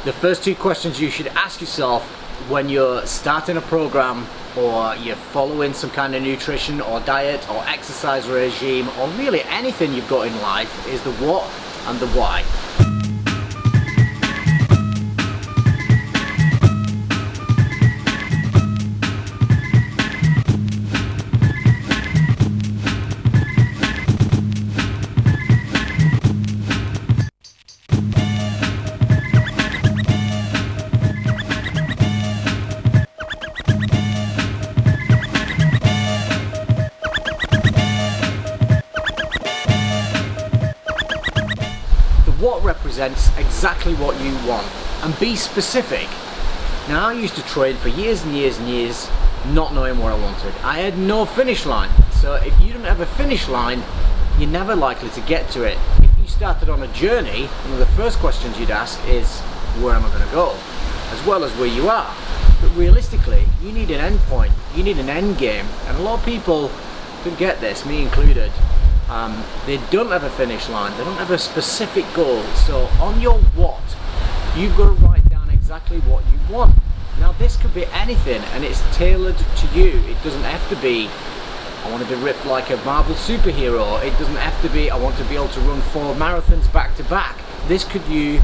The first two questions you should ask yourself when you're starting a program or you're following some kind of nutrition or diet or exercise regime or really anything you've got in life is the what and the why. What represents exactly what you want, and be specific. Now, I used to train for years and years and years not knowing what I wanted. I had no finish line, so if you don't have a finish line, you're never likely to get to it. If you started on a journey, one of the first questions you'd ask is, where am I going to go, as well as where you are. But realistically, you need an end point, you need an end game, and a lot of people don't get this, me included. They don't have a finish line, they don't have a specific goal. So on your what, you've got to write down exactly what you want. Now this could be anything and it's tailored to you. It doesn't have to be, I want to be ripped like a Marvel superhero. It doesn't have to be, I want to be able to run 4 marathons back to back. This could be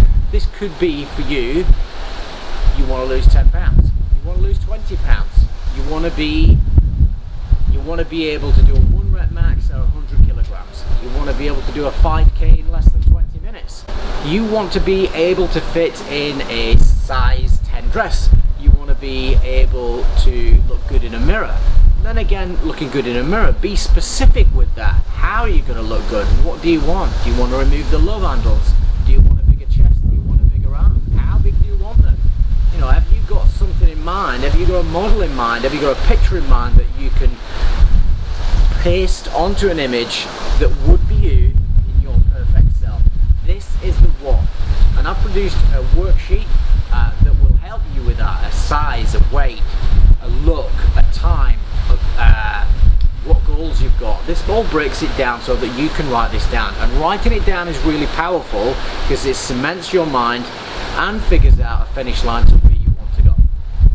for you, you want to lose 10 pounds, you want to lose 20 pounds, you want to be able to do a 1 rep max at 100 kilograms. You want to be able to do a 5k in less than 20 minutes. You want to be able to fit in a size 10 dress. You want to be able to look good in a mirror. Then again, looking good in a mirror, be specific with that. How are you going to look good? What do you want? Do you want to remove the love handles? Do you want a bigger chest? Do you want a bigger arm? How big do you want them? You know, have you got something in mind? Have you got a model in mind? Have you got a picture in mind that you can paste onto an image that would be you in your perfect self? This is the what, and I've produced a worksheet that will help you with that: a size, a weight, a look, a time, what goals you've got. This all breaks it down so that you can write this down, and writing it down is really powerful because it cements your mind and figures out a finish line to where you want to go.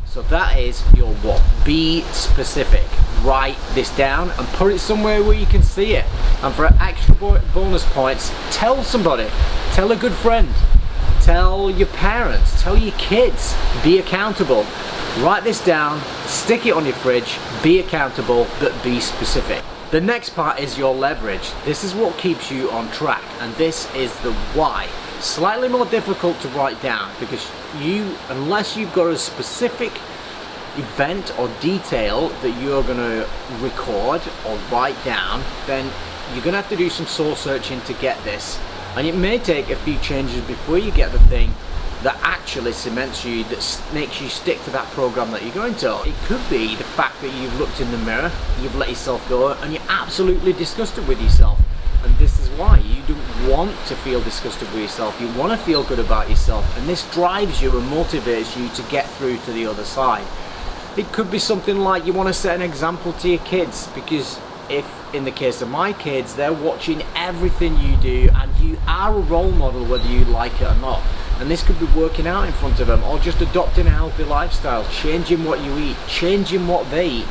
So that is your what. Be specific. Write this down and put it somewhere where you can see it. And for extra bonus points, tell somebody, tell a good friend, tell your parents, tell your kids. Be accountable. Write this down, stick it on your fridge, be accountable, but be specific. The next part is your leverage. This is what keeps you on track, and this is the why. Slightly more difficult to write down because unless you've got a specific event or detail that you're going to record or write down, then you're going to have to do some soul searching to get this, and it may take a few changes before you get the thing that actually cements you, that makes you stick to that program that you're going to. It could be the fact that you've looked in the mirror, you've let yourself go, and you're absolutely disgusted with yourself. And this is why you don't want to feel disgusted with yourself. You want to feel good about yourself, and this drives you and motivates you to get through to the other side. It could be something like you want to set an example to your kids, because if, in the case of my kids, they're watching everything you do and you are a role model whether you like it or not. And this could be working out in front of them, or just adopting a healthy lifestyle, changing what you eat, changing what they eat,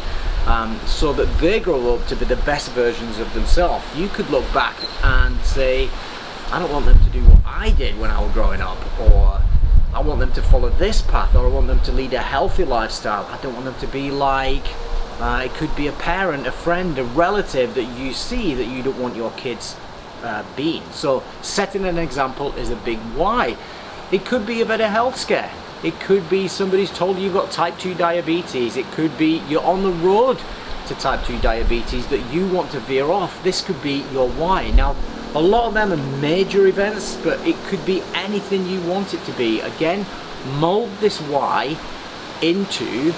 so that they grow up to be the best versions of themselves. You could look back and say, I don't want them to do what I did when I was growing up, or I want them to follow this path, or I want them to lead a healthy lifestyle. I don't want them to be like, it could be a parent, a friend, a relative that you see that you don't want your kids being. So setting an example is a big why. It could be about a health scare. It could be somebody's told you you've got type 2 diabetes. It could be you're on the road to type 2 diabetes that you want to veer off. This could be your why. Now, a lot of them are major events, but it could be anything you want it to be. Again, mold this why into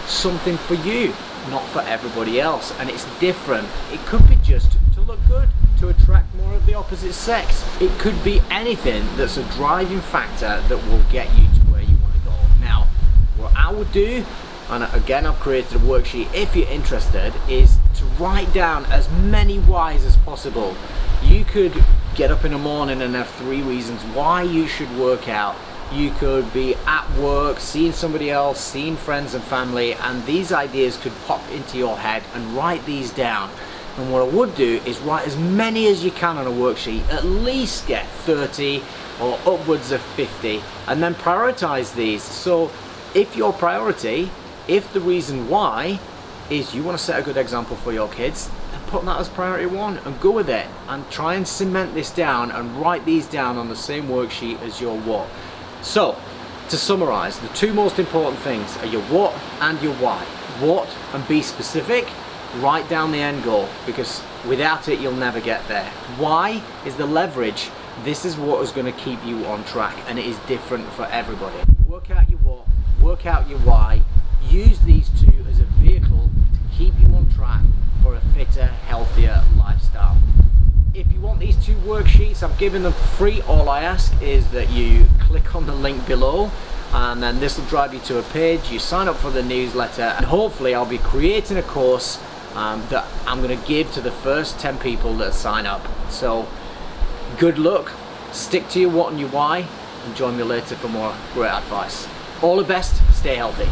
something for you, not for everybody else. And it's different. It could be just to look good, to attract more of the opposite sex. It could be anything that's a driving factor that will get you to where you want to go. Now, what I would do, and again I've created a worksheet if you're interested, is to write down as many whys as possible. You could get up in the morning and have 3 reasons why you should work out You could be at work, seeing somebody else, seeing friends and family, and these ideas could pop into your head, and write these down. And what I would do is write as many as you can on a worksheet, at least get 30 or upwards of 50, and then prioritize these. So if your priority, if the reason why is you want to set a good example for your kids, then put that as priority one and go with it, and try and cement this down and write these down on the same worksheet as your what. So to summarize, the two most important things are your what and your why. What, and be specific. Write down the end goal, because without it you'll never get there. Why is the leverage. This is what is going to keep you on track, and it is different for everybody. Work out your what, work out your why. Use these two as a vehicle to keep you on track for a fitter, healthier lifestyle. If you want these two worksheets, I've given them for free. All I ask is that you click on the link below, and then this will drive you to a page. You sign up for the newsletter, and hopefully I'll be creating a course that I'm going to give to the first 10 people that sign up. So good luck, stick to your what and your why, and join me later for more great advice. All the best, stay healthy.